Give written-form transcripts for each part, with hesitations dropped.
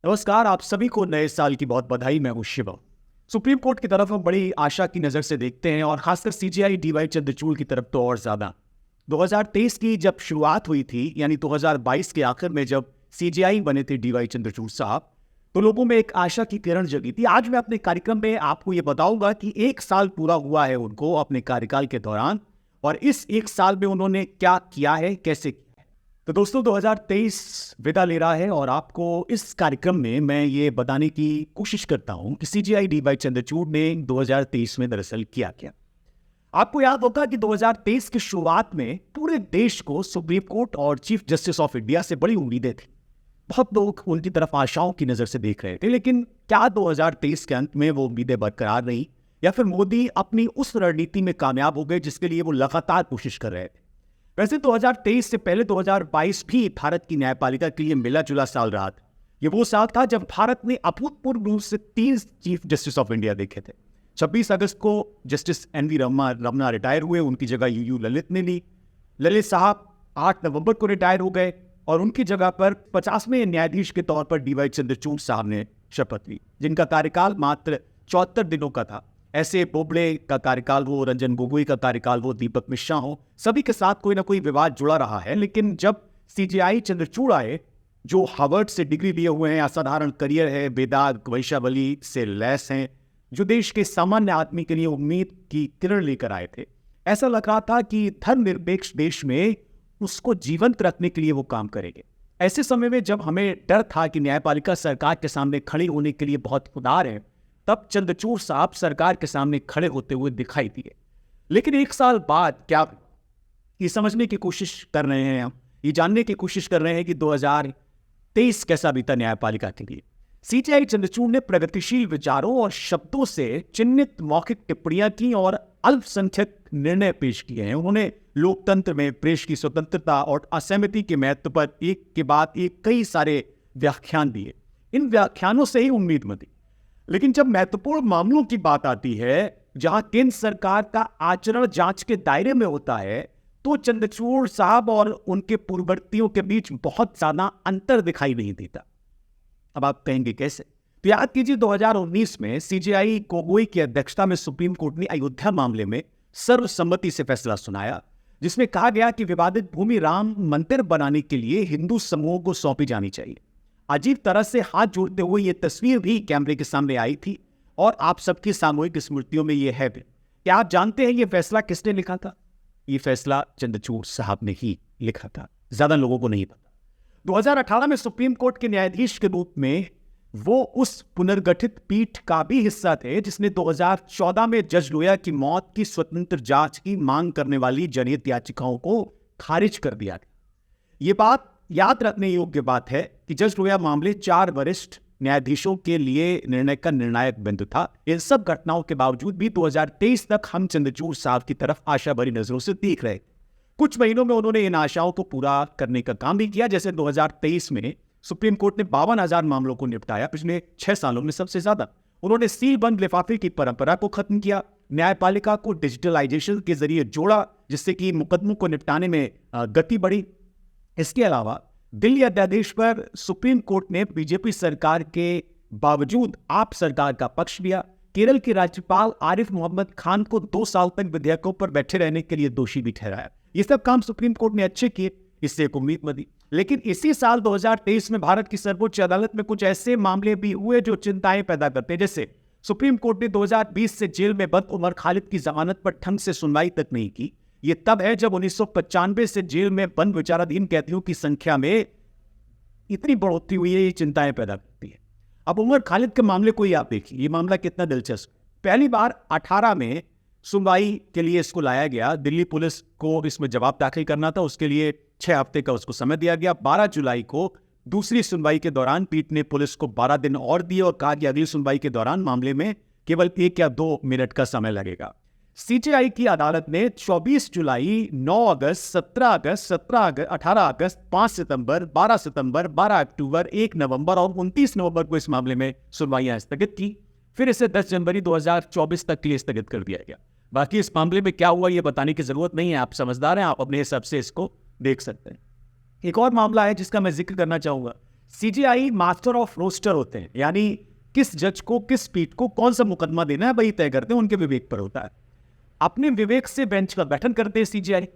नमस्कार, आप सभी को नए साल की बहुत बधाई। मैं हूं शिवम। सुप्रीम कोर्ट की तरफ हम बड़ी आशा की नज़र से देखते हैं और खासकर सीजेआई डीवाई चंद्रचूड़ की तरफ तो और ज़्यादा। 2023 की जब शुरुआत हुई थी, यानी 2022 के आखिर में जब सीजेआई बने थे डीवाई चंद्रचूड़ साहब, तो लोगों में एक आशा की किरण जगी थी। आज मैं अपने कार्यक्रम में आपको ये बताऊंगा कि एक साल पूरा हुआ है उनको अपने कार्यकाल के दौरान, और इस एक साल में उन्होंने क्या किया है, कैसे किया है। तो दोस्तों, 2023 विदा ले रहा है और आपको इस कार्यक्रम में मैं ये बताने की कोशिश करता हूं कि सीजीआई डीवाई चंद्रचूड़ ने 2023 में दरअसल किया क्या। आपको याद होगा कि 2023 की शुरुआत में पूरे देश को सुप्रीम कोर्ट और चीफ जस्टिस ऑफ इंडिया से बड़ी उम्मीदें थी। बहुत लोग उनकी तरफ आशाओं की नजर से देख रहे थे, लेकिन क्या 2023 के अंत में वो उम्मीदें बरकरार रही, या फिर मोदी अपनी उस रणनीति में कामयाब हो गए जिसके लिए वो लगातार कोशिश कर रहे थे। वैसे 2023 से पहले 2022 भी भारत की न्यायपालिका के लिए मिला जुला साल रहा था। ये वो साल था जब भारत ने अभूतपूर्व रूप से 3 चीफ जस्टिस ऑफ इंडिया देखे थे। 26 अगस्त को जस्टिस एनवी रमना रिटायर हुए, उनकी जगह यूयू ललित ने ली। ललित साहब 8 नवंबर को रिटायर हो गए और उनकी जगह पर 50वें न्यायाधीश के तौर पर डीवाई चंद्रचूड़ साहब ने शपथ ली, जिनका कार्यकाल मात्र 74 दिनों का था। ऐसे बोबड़े का कार्यकाल हो, रंजन गोगोई का कार्यकाल हो, दीपक मिश्रा हो, सभी के साथ कोई ना कोई विवाद जुड़ा रहा है। लेकिन जब सीजेआई चंद्रचूड़ आए, जो हार्वर्ड से डिग्री लिए हुए हैं, असाधारण करियर है, बेदाग वंशावली से लैस हैं, जो देश के सामान्य आदमी के लिए उम्मीद की किरण लेकर आए थे, ऐसा लग रहा था कि धर्मनिरपेक्ष देश में उसको जीवंत रखने के लिए वो काम करेंगे। ऐसे समय में जब हमें डर था कि न्यायपालिका सरकार के सामने खड़ी होने के लिए बहुत खुदार है, तब चंद्रचूड़ साहब सरकार के सामने खड़े होते हुए दिखाई दिए। लेकिन एक साल बाद क्या, ये समझने की कोशिश कर रहे हैं हम, ये जानने की कोशिश कर रहे हैं कि 2023 कैसा बीता न्यायपालिका के लिए। सीजेआई चंद्रचूड़ ने प्रगतिशील विचारों और शब्दों से चिन्हित मौखिक टिप्पणियां की और अल्पसंख्यक निर्णय पेश किए हैं। उन्होंने लोकतंत्र में प्रेस की स्वतंत्रता और असहमति के महत्व पर एक के बाद एक कई सारे व्याख्यान दिए। इन व्याख्यानों से ही उम्मीद बंधी। लेकिन जब महत्वपूर्ण मामलों की बात आती है, जहां केंद्र सरकार का आचरण जांच के दायरे में होता है, तो चंद्रचूड़ साहब और उनके पूर्ववर्तियों के बीच बहुत ज्यादा अंतर दिखाई नहीं देता। अब आप कहेंगे कैसे? तो याद कीजिए, 2019 में सीजेआई गोगोई की अध्यक्षता में सुप्रीम कोर्ट ने अयोध्या मामले में सर्वसम्मति से फैसला सुनाया, जिसमें कहा गया कि विवादित भूमि राम मंदिर बनाने के लिए हिंदू समूहों को सौंपी जानी चाहिए। अजीब तरह से हाथ जोड़ते हुए ये तस्वीर भी कैमरे के सामने आई थी और आप सबकी सामूहिक स्मृतियों में ये है भी। क्या आप जानते हैं ये फैसला किसने लिखा था? ये फैसला चंद्रचूड़ साहब ने ही लिखा था, ज्यादा लोगों को नहीं पता। 2018 में सुप्रीम कोर्ट के न्यायाधीश के रूप में वो उस पुनर्गठित पीठ का भी हिस्सा थे जिसने 2014 में जज लोया की मौत की स्वतंत्र जांच की मांग करने वाली जनहित याचिकाओं को खारिज कर दिया था। ये बात याद रखने योग्य बात है कि जज लोया मामले 4 वरिष्ठ न्यायाधीशों के लिए निर्णय का निर्णायक बिंदु था। इन सब घटनाओं के बावजूद भी 2023 तक हम चंद्रचूड़ साहब की तरफ आशा भरी नजरों से देख रहे। कुछ महीनों में उन्होंने इन आशाओं को पूरा करने का काम भी किया। जैसे 2023 में सुप्रीम कोर्ट ने 52,000 मामलों को निपटाया, पिछले 6 सालों में सबसे ज्यादा। उन्होंने सील बंद लिफाफे की परंपरा को खत्म किया, न्यायपालिका को डिजिटलाइजेशन के जरिए जोड़ा, जिससे कि मुकदमों को निपटाने में गति बढ़ी। इसके अलावा दिल्ली अध्यादेश पर सुप्रीम कोर्ट ने बीजेपी सरकार के बावजूद आप सरकार का पक्ष लिया। केरल के राज्यपाल आरिफ मोहम्मद खान को 2 साल तक विधेयकों पर बैठे रहने के लिए दोषी भी ठहराया। ये सब काम सुप्रीम कोर्ट ने अच्छे किए, इससे एक उम्मीद बनी। लेकिन इसी साल 2023 में भारत की सर्वोच्च अदालत में कुछ ऐसे मामले भी हुए जो चिंताएं पैदा करते हैं। जैसे सुप्रीम कोर्ट ने 2020 से जेल में बंद उमर खालिद की जमानत पर ढंग से सुनवाई तक नहीं की। ये तब है जब 1995 से जेल में बंद विचाराधीन कैदियों की संख्या में इतनी बढ़ोतरी हुई है, ये चिंताएं पैदा करती है। अब उमर खालिद के मामले को ही आप देखिए, ये मामला कितना दिलचस्प। पहली बार 18 में सुनवाई के लिए इसको लाया गया। दिल्ली पुलिस को इसमें जवाब दाखिल करना था, उसके लिए 6 हफ्ते का उसको समय दिया गया। 12 जुलाई को दूसरी सुनवाई के दौरान पीठ ने पुलिस को 12 दिन और दिए और कहा कि अगली सुनवाई के दौरान मामले में केवल 1 या 2 मिनट का समय लगेगा। सीजेआई की अदालत ने 24 जुलाई, 9 अगस्त, 17 अगस्त, 17 अगस्त, 18 अगस्त, 5 सितंबर, 12 सितंबर, 12 अक्टूबर, 1 नवंबर और 29 नवंबर को इस मामले में सुनवाइयां स्थगित की। फिर इसे 10 जनवरी 2024 तक के लिए स्थगित कर दिया गया। बाकी इस मामले में क्या हुआ ये बताने की जरूरत नहीं है, आप समझदार हैं, आप अपने हिसाब से इसको देख सकते हैं। एक और मामला है जिसका मैं जिक्र करना चाहूंगा। सीजीआई मास्टर ऑफ रोस्टर होते हैं, यानी किस जज को किस पीठ को कौन सा मुकदमा देना है वही तय करते हैं, उनके विवेक पर होता है। अपने विवेक से बेंच का गठन करते हैं सीजीआई।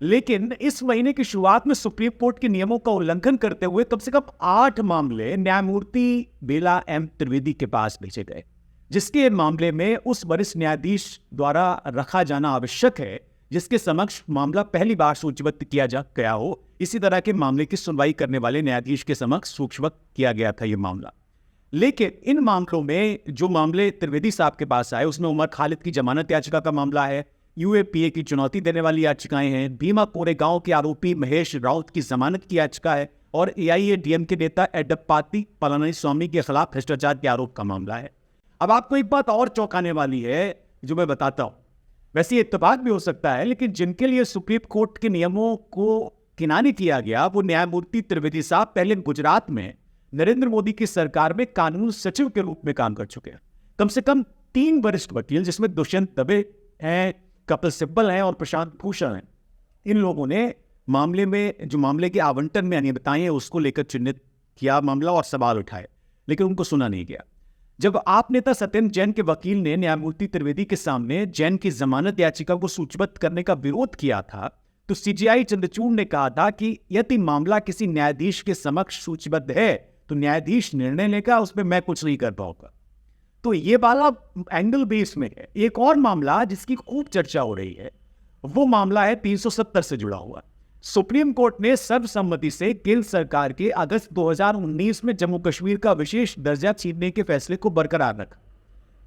लेकिन इस महीने की शुरुआत में सुप्रीम कोर्ट के नियमों का उल्लंघन करते हुए कम से कम 8 मामले न्यायमूर्ति बेला एम त्रिवेदी के पास भेजे गए, जिसके मामले में उस वरिष्ठ न्यायाधीश द्वारा रखा जाना आवश्यक है जिसके समक्ष मामला पहली बार सूचीबद्ध किया जा गया हो। इसी तरह के मामले की सुनवाई करने वाले न्यायाधीश के समक्ष सूचीबद्ध किया गया था यह मामला। लेकिन इन मामलों में जो मामले त्रिवेदी साहब के पास आए उसमें उमर खालिद की जमानत याचिका का मामला है, यूएपीए की चुनौती देने वाली याचिकाएं हैं, भीमा कोरेगांव के आरोपी महेश राउत की जमानत की याचिका है और एआईएडीएम के नेता एडप्पाती पलानीस्वामी के खिलाफ भ्रष्टाचार के आरोप का मामला है। अब आपको एक बात और चौंकाने वाली है जो मैं बताता हूं, वैसे इत्तेफाक भी हो सकता है, लेकिन जिनके लिए सुप्रीम कोर्ट के नियमों को किनारे किया गया वो न्यायमूर्ति त्रिवेदी साहब पहले गुजरात में नरेंद्र मोदी की सरकार में कानून सचिव के रूप में काम कर चुके हैं। कम से कम 3 वरिष्ठ वकील जिसमें दुष्यंत दबे हैं, कपिल सिब्बल हैं और प्रशांत भूषण हैं, इन लोगों ने मामले में जो मामले के आवंटन में अनियमितताएं हैं उसको लेकर चिन्हित किया मामला और सवाल उठाए, लेकिन उनको सुना नहीं गया। जब आप नेता सत्येंद्र जैन के वकील ने न्यायमूर्ति त्रिवेदी के सामने जैन की जमानत याचिका को सूचीबद्ध करने का विरोध किया था तो सीजीआई चंद्रचूड़ ने कहा था कि यदि मामला किसी न्यायाधीश के समक्ष सूचीबद्ध है तो न्यायाधीश निर्णय लेगा, उसमें मैं कुछ नहीं कर पाऊंगा। तो ये वाला एंगल भी इसमें है। एक और मामला जिसकी खूब चर्चा हो रही है वो मामला है 370 से जुड़ा हुआ। सुप्रीम कोर्ट ने सर्वसम्मति से केंद्र सरकार के अगस्त 2019 में जम्मू कश्मीर का विशेष दर्जा छीनने के फैसले को बरकरार रखा।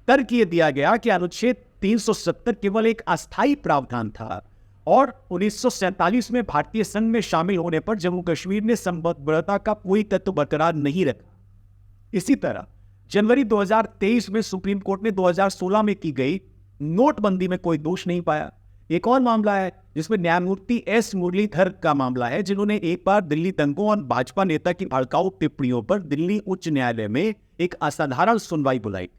तर्क यह दिया गया कि अनुच्छेद 370 केवल एक अस्थायी प्रावधान था और 1947 में भारतीय संघ में शामिल होने पर जम्मू कश्मीर ने संबद्धता का कोई तत्व बरकरार नहीं रखा। इसी तरह जनवरी 2023 में सुप्रीम कोर्ट ने 2016 में की गई नोटबंदी में कोई दोष नहीं पाया। एक और मामला है जिसमें न्यायमूर्ति एस मुरलीधर का मामला है, जिन्होंने एक बार दिल्ली दंगों और भाजपा नेता की भड़काऊ टिप्पणियों पर दिल्ली उच्च न्यायालय में एक असाधारण सुनवाई बुलाई।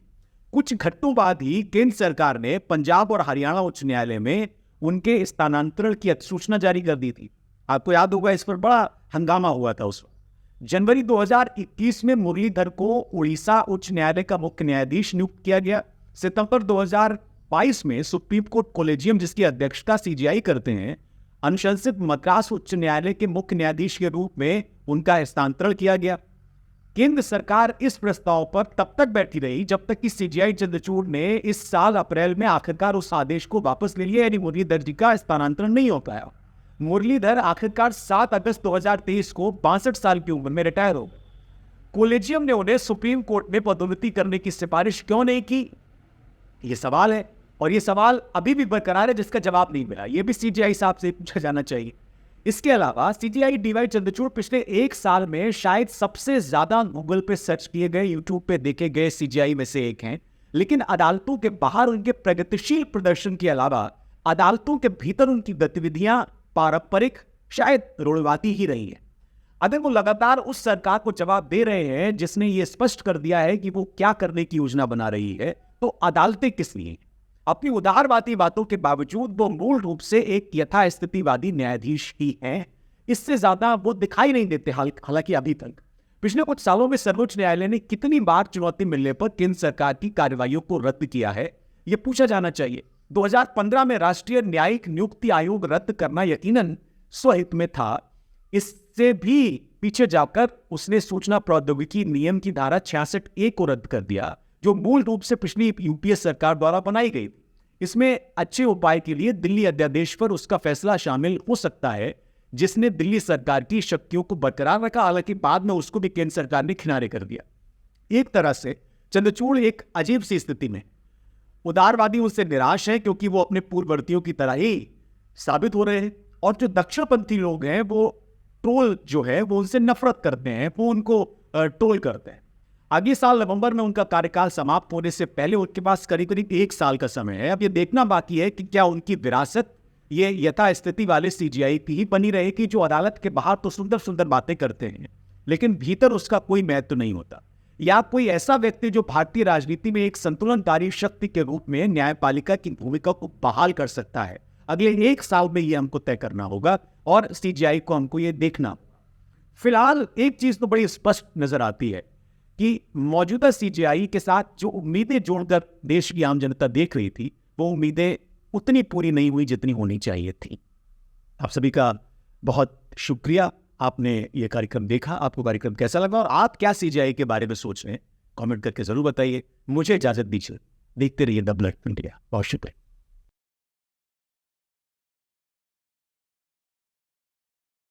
कुछ घंटों बाद ही केंद्र सरकार ने पंजाब और हरियाणा उच्च न्यायालय में उनके स्थानांतरण की अधिसूचना जारी कर दी थी। आपको याद होगा इस पर बड़ा हंगामा हुआ था उस वक्त। जनवरी 2021 में मुरलीधर को उड़ीसा उच्च न्यायालय का मुख्य न्यायाधीश नियुक्त किया गया। सितंबर 2022 में सुप्रीम कोर्ट कोलेजियम, जिसकी अध्यक्षता सीजीआई करते हैं, अनुशंसित मद्रास उच्च न्यायालय के मुख्य न्यायाधीश के रूप में उनका हस्तांतरण किया गया। केंद्र सरकार इस प्रस्ताव पर तब तक बैठी रही जब तक कि सीजीआई चंद्रचूड़ ने इस साल अप्रैल में आखिरकार उस आदेश को वापस ले लिया, यानी मुरलीधर जी का स्थानांतरण नहीं हो पाया। मुरलीधर आखिरकार 7 अगस्त 2023 को 62 साल की उम्र में रिटायर हो गए। कोलेजियम ने उन्हें सुप्रीम कोर्ट में पदोन्नति करने की सिफारिश क्यों नहीं की, यह सवाल है, और यह सवाल अभी भी बरकरार है जिसका जवाब नहीं मिला। यह भी सीजीआई साहब से पूछा जाना चाहिए। इसके अलावा सीजीआई डीवाई चंद्रचूड़ पिछले 1 साल में शायद सबसे ज्यादा गूगल पे सर्च किए गए, यूट्यूब पे देखे गए सीजीआई में से एक हैं, लेकिन अदालतों के बाहर उनके प्रगतिशील प्रदर्शन के अलावा अदालतों के भीतर उनकी गतिविधियां पारंपरिक, शायद रूढ़िवादी ही रही है। अगर वो लगातार उस सरकार को जवाब दे रहे हैं जिसने ये स्पष्ट कर दिया है कि वो क्या करने की योजना बना रही है, तो अदालतें किस लिए? अपनी उदारवादी बातों के बावजूद वो मूल रूप से एक यथास्थितिवादी न्यायाधीश ही हैं। इससे ज्यादा वो दिखाई नहीं देते। हालांकि अभी तक पिछले कुछ सालों में सर्वोच्च न्यायालय ने कितनी बार चुनौती मिलने पर केंद्र सरकार की कार्रवाइयों को रद्द किया है, यह पूछा जाना चाहिए। 2015 में राष्ट्रीय न्यायिक नियुक्ति आयोग रद्द करना यकीनन स्वहित में था। इससे भी पीछे जाकर उसने सूचना प्रौद्योगिकी नियम की धारा 66A को रद्द कर दिया, जो मूल रूप से पिछली यूपीए सरकार द्वारा बनाई गई। इसमें अच्छे उपाय के लिए दिल्ली अध्यादेश पर उसका फैसला शामिल हो सकता है, जिसने दिल्ली सरकार की शक्तियों को बरकरार रखा। हालांकि बाद में उसको भी केंद्र सरकार ने किनारे कर दिया। एक तरह से चंद्रचूड़ एक अजीब सी स्थिति में, उदारवादी उनसे निराश है क्योंकि वो अपने पूर्ववर्तियों की तरह ही साबित हो रहे हैं, और जो दक्षिणपंथी लोग हैं वो ट्रोल जो है वो उनसे नफरत करते हैं, वो उनको ट्रोल करते हैं। अगले साल नवंबर में उनका कार्यकाल समाप्त होने से पहले उनके पास करीब करीब 1 साल का समय है। अब ये देखना बाकी है कि क्या उनकी विरासत ये यथास्थिति वाले सीजीआई की ही बनी रहेगी, जो अदालत के बाहर तो सुंदर सुंदर बातें करते हैं लेकिन भीतर उसका कोई महत्व नहीं होता, या कोई ऐसा व्यक्ति जो भारतीय राजनीति में एक संतुलनकारी शक्ति के रूप में न्यायपालिका की भूमिका को बहाल कर सकता है। अगले 1 साल में ये हमको तय करना होगा और सीजीआई को हमको ये देखना। फिलहाल एक चीज तो बड़ी स्पष्ट नजर आती है कि मौजूदा सीजेआई के साथ जो उम्मीदें जोड़कर देश की आम जनता देख रही थी, वो उम्मीदें उतनी पूरी नहीं हुई जितनी होनी चाहिए थी। आप सभी का बहुत शुक्रिया, आपने ये कार्यक्रम देखा। आपको कार्यक्रम कैसा लगा और आप क्या सीजेआई के बारे में सोच रहे हैं, कमेंट करके जरूर बताइए। मुझे इजाजत दीजिए, देखते रहिए द ब्लड इंडिया। बहुत शुक्रिया।